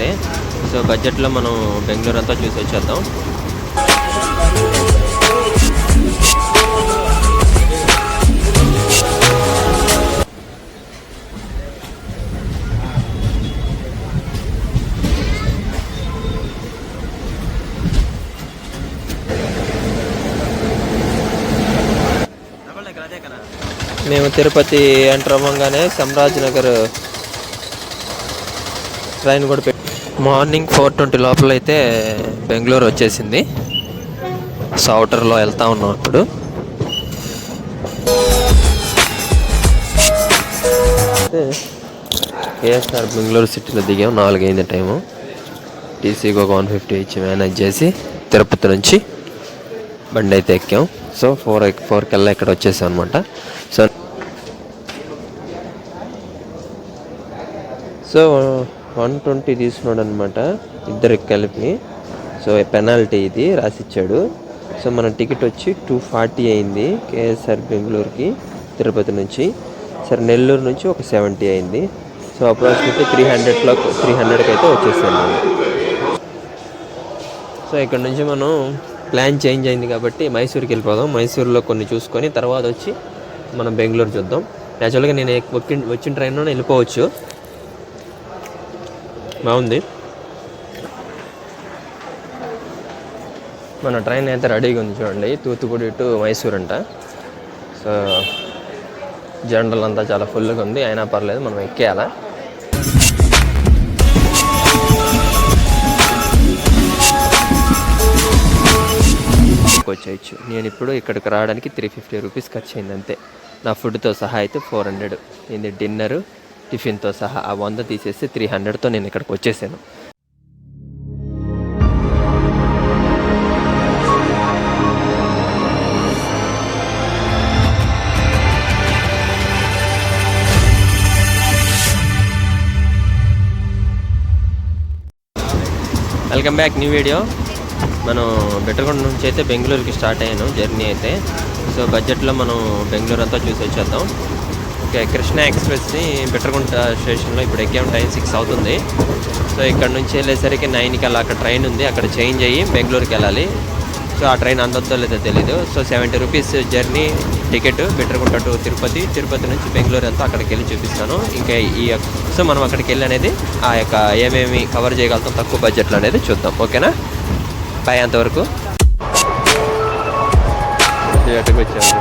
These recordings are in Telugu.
అయితే. సో బడ్జెట్లో మనం బెంగళూరు అంతా చూసి వచ్చేద్దాం. మేము తిరుపతి ఎంటర్ అవ్వగానే సమ్రాజ్ నగర్ ట్రైన్ కూడా మార్నింగ్ 4:20 లోపల అయితే బెంగళూరు వచ్చేసింది. సో అవుటర్లో వెళ్తా ఉన్నాం ఇప్పుడు. కేఎస్ఆర్ బెంగళూరు సిటీలో దిగాం. 4 అయింది టైము. టీసీకి ఒక 150 ఇచ్చి మేనేజ్ చేసి తిరుపతి నుంచి బండి అయితే ఎక్కాం. సో 4 కల్లా ఇక్కడ వచ్చేసాం అనమాట. సో 120 తీసుకున్నాడు అనమాట ఇద్దరికి కలిపి. సో పెనాల్టీ ఇది రాసిచ్చాడు. సో మన టికెట్ వచ్చి 240 అయింది కేఎస్ఆర్ బెంగళూరుకి తిరుపతి నుంచి. సరే నెల్లూరు నుంచి ఒక 70 అయింది. సో అప్రాక్సిమేట్లీ 300కి అయితే వచ్చేసాను. సో ఇక్కడ నుంచి మనం ప్లాన్ చేంజ్ అయింది కాబట్టి మైసూర్కి వెళ్ళిపోదాం. మైసూర్లో కొన్ని చూసుకొని తర్వాత వచ్చి మనం బెంగళూరు చూద్దాం. యాక్చువల్గా నేను వచ్చిన ట్రైన్లోనే వెళ్ళిపోవచ్చు. బాగుంది. మన ట్రైన్ అయితే రెడీగా ఉంది చూడండి. తూత్తుకుడి టు మైసూర్ అంట. సో జనరల్ అంతా చాలా ఫుల్గా ఉంది. అయినా పర్లేదు, మనం ఎక్కేయాలా. వచ్చేయచ్చు. నేను ఇప్పుడు ఇక్కడికి రావడానికి 350 రూపీస్ ఖర్చు అయింది అంతే. నా ఫుడ్తో సహా అయితే 400. ఇది డిన్నరు టిఫిన్తో సహా ఆ 100 తీసేసి 300తో నేను ఇక్కడికి వచ్చేసాను. Welcome back, new video. మనం బెట్టరకొండ నుంచి అయితే బెంగళూరుకి స్టార్ట్ అయ్యాను జర్నీ అయితే. సో బడ్జెట్లో మనం బెంగళూరు అంతా చూసి వచ్చేద్దాం. ఓకే, కృష్ణ ఎక్స్ప్రెస్ని బెట్టరకొండ స్టేషన్లో ఇప్పుడు ఎక్కాం. టైం 6 అవుతుంది. సో ఇక్కడ నుంచి వెళ్ళేసరికి 9కి అలా అక్కడ ట్రైన్ ఉంది. అక్కడ చేంజ్ అయ్యి బెంగళూరుకి వెళ్ళాలి. సో ఆ ట్రైన్ అందొద్దో లేదో తెలీదు. సో 70 రూపీస్ జర్నీ టికెట్ బెట్టరకొండ టు తిరుపతి. తిరుపతి నుంచి బెంగళూరు అంతా అక్కడికి వెళ్ళి చూపిస్తాను. ఇంకా సో మనం అక్కడికి వెళ్ళి అనేది ఆ యొక్క ఏమేమి కవర్ చేయగలుగుతాం తక్కువ బడ్జెట్లో అనేది చూద్దాం. ఓకేనా, బాయ్. అంతవరకు వచ్చాము.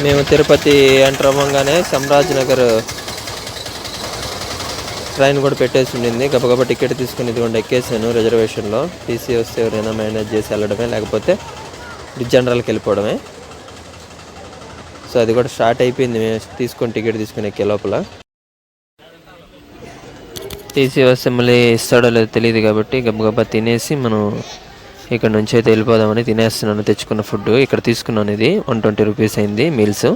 మేము తిరుపతి ఎంటర్ అవ్వగానే సమ్రాజ్ నగర్ ట్రైన్ కూడా పెట్టేసి ఉండింది. గబగబా టికెట్ తీసుకుని ఇదిగోండి ఎక్కేసాను రిజర్వేషన్లో. టీసీ వస్తే ఎవరైనా మేనేజ్ చేసి వెళ్ళడమే, లేకపోతే జనరల్కి వెళ్ళిపోవడమే. సో అది కూడా స్టార్ట్ అయిపోయింది. మేము టికెట్ తీసుకుని ఎక్కే లోపల. టీసీ వస్తే మళ్ళీ ఇస్తాడో లేదో తెలియదు కాబట్టి గబగబా తినేసి మనం ఇక్కడ నుంచి అయితే వెళ్ళిపోదామని తినేస్తున్నాను. తెచ్చుకున్న ఫుడ్ ఇక్కడ తీసుకున్నాను. ఇది 120 రూపీస్ అయింది మీల్స్.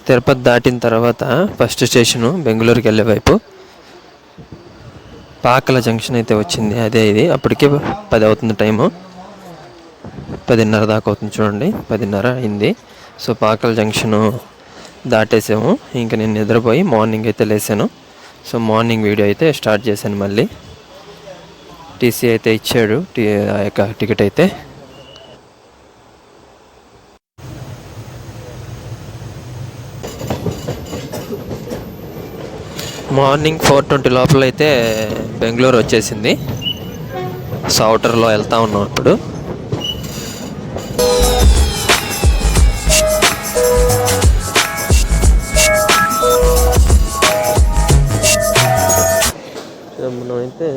తిరుపతి దాటిన తర్వాత ఫస్ట్ స్టేషను బెంగళూరుకి వెళ్ళే వైపు పాకల జంక్షన్ అయితే వచ్చింది. అదే ఇది అప్పటికే 10 అవుతుంది టైము, 10:30 దాకా అవుతుంది చూడండి, 10:30 అయింది. సో పాకల జంక్షను దాటేసాము. ఇంకా నేను నిద్రపోయి మార్నింగ్ అయితే లేసాను. సో మార్నింగ్ వీడియో అయితే స్టార్ట్ చేశాను. మళ్ళీ టీసీ అయితే ఇచ్చాడు, ఆ యొక్క టికెట్ అయితే. మార్నింగ్ 4:20 లోపల అయితే బెంగళూరు వచ్చేసింది. సో అవుటర్లో వెళ్తా ఉన్నాం ఇప్పుడు. మనం అయితే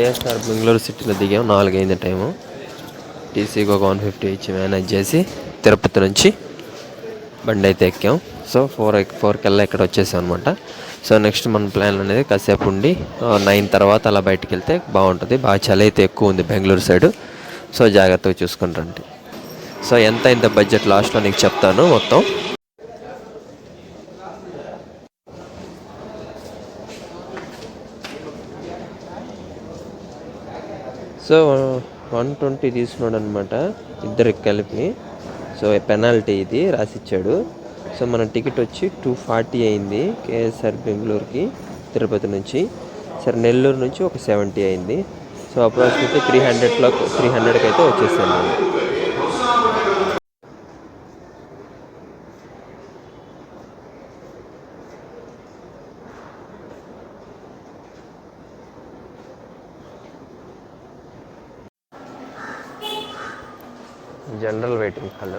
ఏఎస్ఆర్ బెంగళూరు సిటీలో దిగాం. 4 అయింది టైము. టీసీకి ఒక 150 ఇచ్చి మేనేజ్ చేసి తిరుపతి నుంచి బండి అయితే ఎక్కాం. సో 4 కల్లా ఇక్కడ వచ్చేసాం అనమాట. సో నెక్స్ట్ మన ప్లాన్ అనేది కాసేపు ఉండి 9 తర్వాత అలా బయటికి వెళ్తే బాగుంటుంది. బాగా చలి అయితే ఎక్కువ ఉంది బెంగళూరు సైడు. సో జాగ్రత్తగా చూసుకుంటారండి. సో ఎంత బడ్జెట్ లాస్ట్లో నీకు చెప్తాను మొత్తం. సో 120 తీసుకున్నాడు అనమాట ఇద్దరికి కలిపి. సో పెనాల్టీ ఇది రాసిచ్చాడు. సో మన టికెట్ వచ్చి 240 అయింది కేఎస్ఆర్ బెంగళూరుకి తిరుపతి నుంచి. సరే నెల్లూరు నుంచి ఒక 70 అయింది. సో అప్రాక్సిమేట్లీ 300కి అయితే వచ్చేసాను నేను. General waiting hall.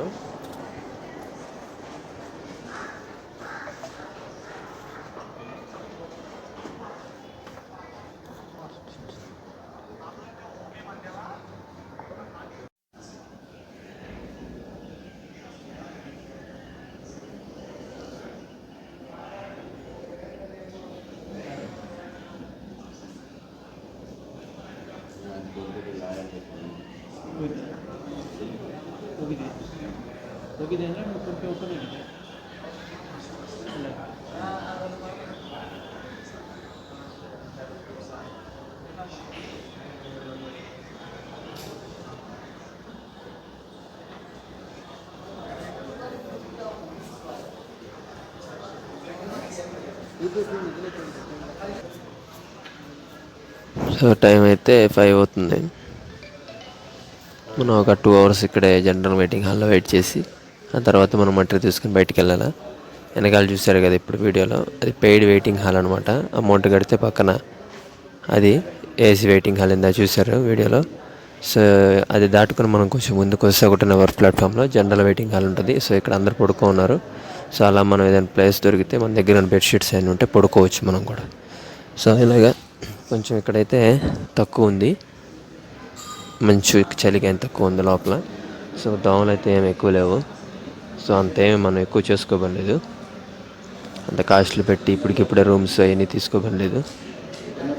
So time అయితే 5 అవుతుంది. మనం ఒక 2 అవర్స్ ఇక్కడే జనరల్ వెయిటింగ్ హాల్లో వెయిట్ చేసి ఆ తర్వాత మనం మటీరియల్ తీసుకుని బయటికి వెళ్ళాలా. వెనకాల చూశారు కదా ఇప్పుడు వీడియోలో, అది పెయిడ్ వెయిటింగ్ హాల్ అనమాట. అమౌంట్ కడితే పక్కన అది ఏసీ వెయిటింగ్ హాల్ ఇందా చూశారు వీడియోలో. సో అది దాటుకుని మనం కొంచెం ముందుకు వస్తే ఒకటి నెంబర్ ప్లాట్ఫామ్లో జనరల్ వెయిటింగ్ హాల్ ఉంటుంది. సో ఇక్కడ అందరు పడుకో ఉన్నారు. సో అలా మనం ఏదైనా ప్లేస్ దొరికితే మన దగ్గర బెడ్షీట్స్ అయినా ఉంటే పడుకోవచ్చు మనం కూడా. సో ఇలాగా కొంచెం ఇక్కడైతే తక్కువ ఉంది, మంచు చలిగా ఎంత తక్కువ ఉంది లోపల. సో దోమలు అయితే ఏమి ఎక్కువ లేవు. సో అంతేమి మనం ఎక్కువ చేసుకోబడలేదు, అంత కాస్ట్లు పెట్టి ఇప్పటికిప్పుడే రూమ్స్ అవన్నీ తీసుకోబడలేదు.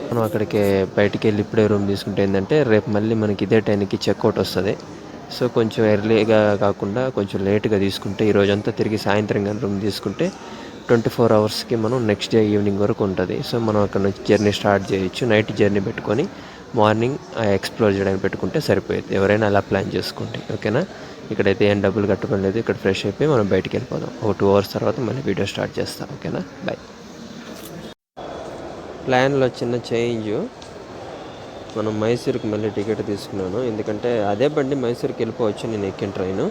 మనం అక్కడికి బయటికి వెళ్ళి ఇప్పుడే రూమ్ తీసుకుంటే ఏంటంటే రేపు మళ్ళీ మనకి ఇదే టైంకి చెక్అవుట్ వస్తుంది. సో కొంచెం ఎర్లీగా కాకుండా కొంచెం లేట్గా తీసుకుంటే ఈరోజంతా తిరిగి సాయంత్రం కానీ రూమ్ తీసుకుంటే 24 అవర్స్కి మనం నెక్స్ట్ డే ఈవినింగ్ వరకు ఉంటుంది. సో మనం అక్కడ నుంచి జర్నీ స్టార్ట్ చేయొచ్చు. నైట్ జర్నీ పెట్టుకొని మార్నింగ్ ఎక్స్ప్లోర్ చేయడానికి పెట్టుకుంటే సరిపోయింది. ఎవరైనా అలా ప్లాన్ చేసుకోండి, ఓకేనా. ఇక్కడైతే ఏం డబ్బులు కట్టుకోలేదు. ఇక్కడ ఫ్రెష్ అయిపోయి మనం బయటికి వెళ్ళిపోదాం. ఒక 2 అవర్స్ తర్వాత మళ్ళీ వీడియో స్టార్ట్ చేస్తాం, ఓకేనా. బాయ్. ప్లాన్లో చిన్న చేంజ్, మనం మైసూర్కి మళ్ళీ టికెట్ తీసుకున్నాను. ఎందుకంటే అదే బండి మైసూర్కి వెళ్ళిపోవచ్చు నేను ఎక్కిన ట్రైను.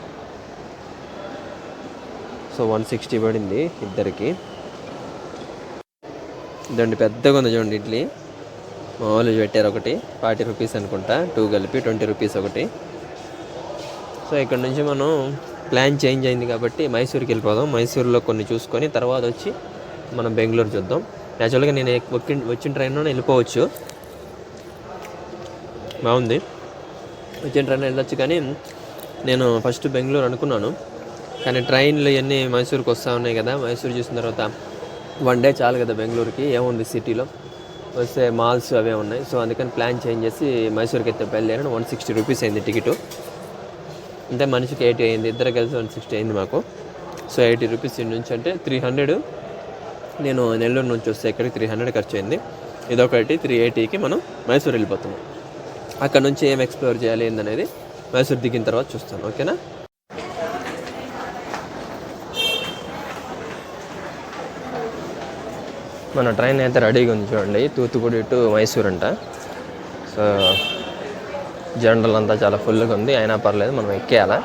సో 160 పడింది ఇద్దరికి. ఇదండి పెద్దగా ఉంది చూడండి ఇడ్లీ. మామూలు పెట్టారు ఒకటి 40 రూపీస్ అనుకుంటా, 2 కలిపి 20 రూపీస్ ఒకటి. సో ఇక్కడ నుంచి మనం ప్లాన్ చేంజ్ అయింది కాబట్టి మైసూర్కి వెళ్ళిపోదాం. మైసూర్లో కొన్ని చూసుకొని తర్వాత వచ్చి మనం బెంగళూరు చూద్దాం. యాక్చువల్గా నేను వచ్చిన ట్రైన్లోనే వెళ్ళిపోవచ్చు, బాగుంది. వచ్చిన ట్రైన్ వెళ్ళొచ్చు, కానీ నేను ఫస్ట్ బెంగళూరు అనుకున్నాను. కానీ ట్రైన్లు ఇవన్నీ మైసూర్కి వస్తూ ఉన్నాయి కదా. మైసూర్ చూసిన తర్వాత 1 డే చాలు కదా బెంగళూరుకి. ఏముంది సిటీలో వస్తే మాల్స్ అవే ఉన్నాయి. సో అందుకని ప్లాన్ చేంజ్ చేసి మైసూర్కి అయితే బయలుదేరాను. 160 రూపీస్ అయింది టికెట్. అంటే మనిషికి 80 అయింది, ఇద్దరు కలిసి 160 అయింది మాకు. సో 80 రూపీస్ ఇంటి నుంచి అంటే 300. నేను నెల్లూరు నుంచి వస్తే ఇక్కడికి 300 ఖర్చు అయింది. ఇదొకటి 380కి మనం మైసూర్ వెళ్ళిపోతున్నాం. అక్కడ నుంచి ఏం ఎక్స్ప్లోర్ చేయాలి ఏందనేది మైసూర్ దిగిన తర్వాత చూస్తాను. ఓకేనా? మన ట్రైన్ అయితే రెడీగా ఉంది చూడండి. తూత్తుకుడి టు మైసూర్ అంట. సో జనరల్ అంతా చాలా ఫుల్గా ఉంది, అయినా పర్లేదు మనం ఎక్కేయాలా.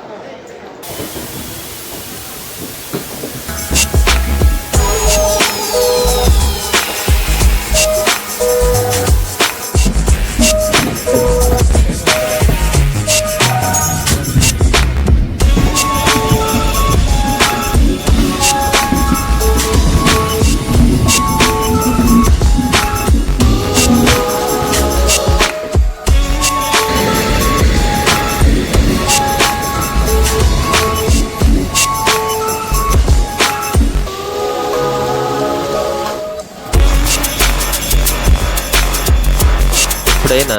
ఎప్పుడైనా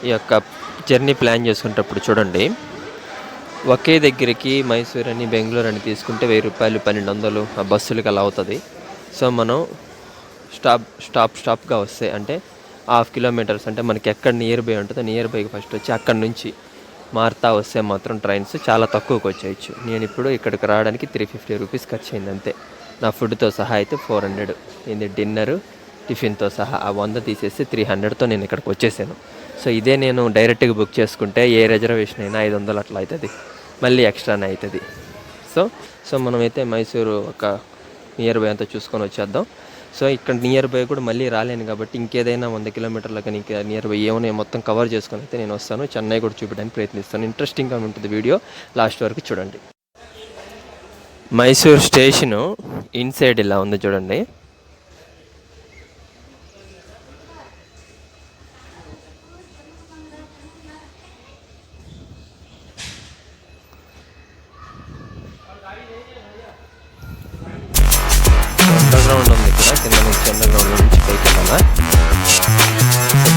ఈ యొక్క జర్నీ ప్లాన్ చేసుకునేటప్పుడు చూడండి, ఒకే దగ్గరికి మైసూర్ అని బెంగళూరు అని తీసుకుంటే 1000 రూపాయలు 1200 ఆ బస్సులకి అలా అవుతుంది. సో మనం స్టాప్గా వస్తే అంటే 1/2 కిలోమీటర్స్ అంటే మనకి ఎక్కడ నియర్ బై ఉంటుందో నియర్ బైకి ఫస్ట్ వచ్చి అక్కడి నుంచి మారుతా వస్తే మాత్రం ట్రైన్స్ చాలా తక్కువకి వచ్చేయచ్చు. నేను ఇప్పుడు ఇక్కడికి రావడానికి 350 రూపీస్ ఖర్చు అయింది అంతే. నా ఫుడ్తో సహా అయితే 400. ఇది డిన్నరు టిఫిన్తో సహా ఆ 100 తీసేసి 300తో నేను ఇక్కడికి వచ్చేసాను. సో ఇదే నేను డైరెక్ట్గా బుక్ చేసుకుంటే ఏ రిజర్వేషన్ అయినా 500 అట్లా అవుతుంది, మళ్ళీ ఎక్స్ట్రానే అవుతుంది. సో మనమైతే మైసూరు ఒక నియర్ బై అంతా చూసుకొని వచ్చేద్దాం. సో ఇక్కడ నియర్ బై కూడా మళ్ళీ రాలేను కాబట్టి ఇంకేదైనా 100 కిలోమీటర్ల కానీ ఇంకా నియర్ బై ఏమైనా మొత్తం కవర్ చేసుకొని అయితే నేను వస్తాను. చెన్నై కూడా చూపించడానికి ప్రయత్నిస్తాను. ఇంట్రెస్టింగ్గా ఉంటుంది వీడియో, లాస్ట్ వరకు చూడండి. మైసూర్ స్టేషను ఇన్సైడ్ ఇలా ఉంది చూడండి. అండర్గ్రౌండ్ ఉంది ఇక్కడ, కింద నుంచి అండర్గ్రౌండ్ నుంచి పైకి వెళ్ళాలా.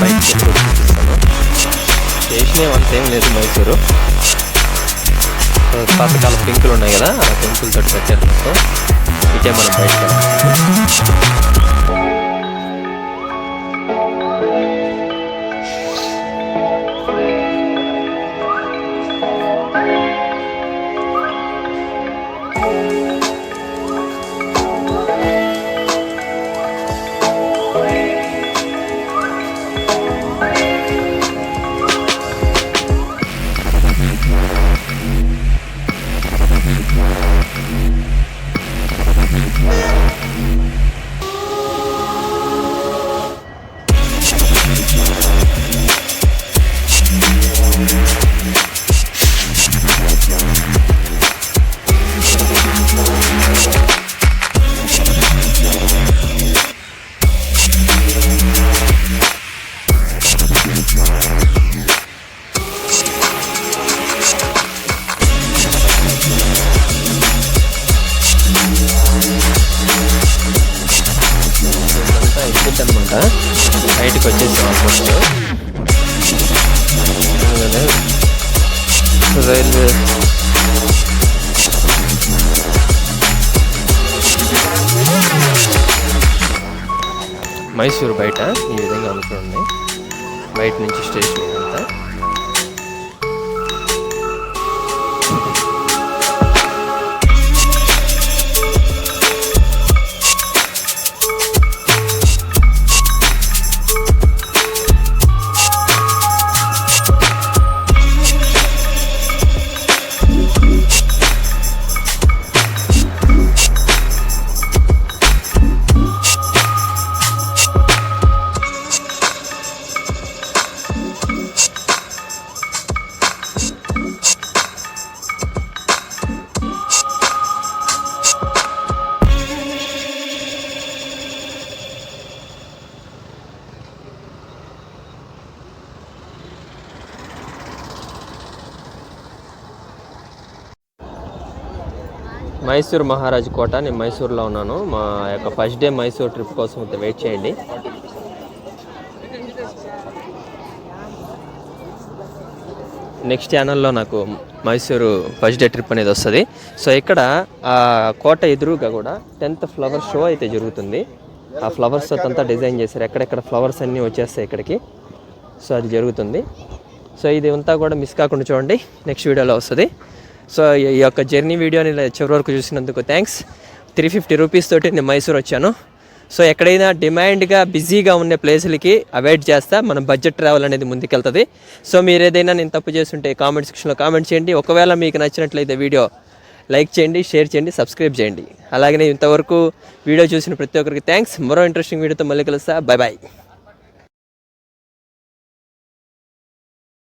బైక్ చూపిస్తాను. స్టేషన్ ఏమంతేం లేదు మైసూరు. పాతకాల పెంకులు ఉన్నాయి కదా, ఆ పెంకులతో పెట్టారు మొత్తం. ఇటే మనం బయటకు వెళ్ళాలి. అనమాట. బయటకు వచ్చేసాం ఆల్మోస్ట్. రైల్వే మైసూరు బయట ఈ విధంగా అనుకోండి. బయట నుంచి స్టేషన్ అంతా మైసూర్ మహారాజ్ కోట. నేను మైసూర్లో ఉన్నాను. మా యొక్క ఫస్ట్ డే మైసూర్ ట్రిప్ కోసం వెయిట్ చేయండి. నెక్స్ట్ ఛానల్లో నాకు మైసూరు ఫస్ట్ డే ట్రిప్ అనేది వస్తుంది. సో ఇక్కడ ఆ కోట ఎదురుగా కూడా 10th ఫ్లవర్ షో అయితే జరుగుతుంది. ఆ ఫ్లవర్స్ అంతా డిజైన్ చేశారు, ఎక్కడెక్కడ ఫ్లవర్స్ అన్నీ వచ్చేస్తాయి ఇక్కడికి. సో అది జరుగుతుంది. సో ఇది అంతా కూడా మిస్ కాకుండా చూడండి, నెక్స్ట్ వీడియోలో వస్తుంది. సో ఈ యొక్క జర్నీ వీడియోని చివరి వరకు చూసినందుకు థ్యాంక్స్. 350 రూపీస్ తోటి నేను మైసూర్ వచ్చాను. సో ఎక్కడైనా డిమాండ్గా బిజీగా ఉన్న ప్లేసులకి అవాయిడ్ చేస్తా, మనం బడ్జెట్ ట్రావెల్ అనేది ముందుకెళ్తుంది. సో మీరు ఏదైనా నేను తప్పు చేస్తుంటే కామెంట్ సెక్షన్లో కామెంట్ చేయండి. ఒకవేళ మీకు నచ్చినట్లయితే వీడియో లైక్ చేయండి, షేర్ చేయండి, సబ్స్క్రైబ్ చేయండి. అలాగే ఇంతవరకు వీడియో చూసిన ప్రతి ఒక్కరికి థ్యాంక్స్. మరో ఇంట్రెస్టింగ్ వీడియోతో మళ్ళీ కలుస్తా. Bye bye.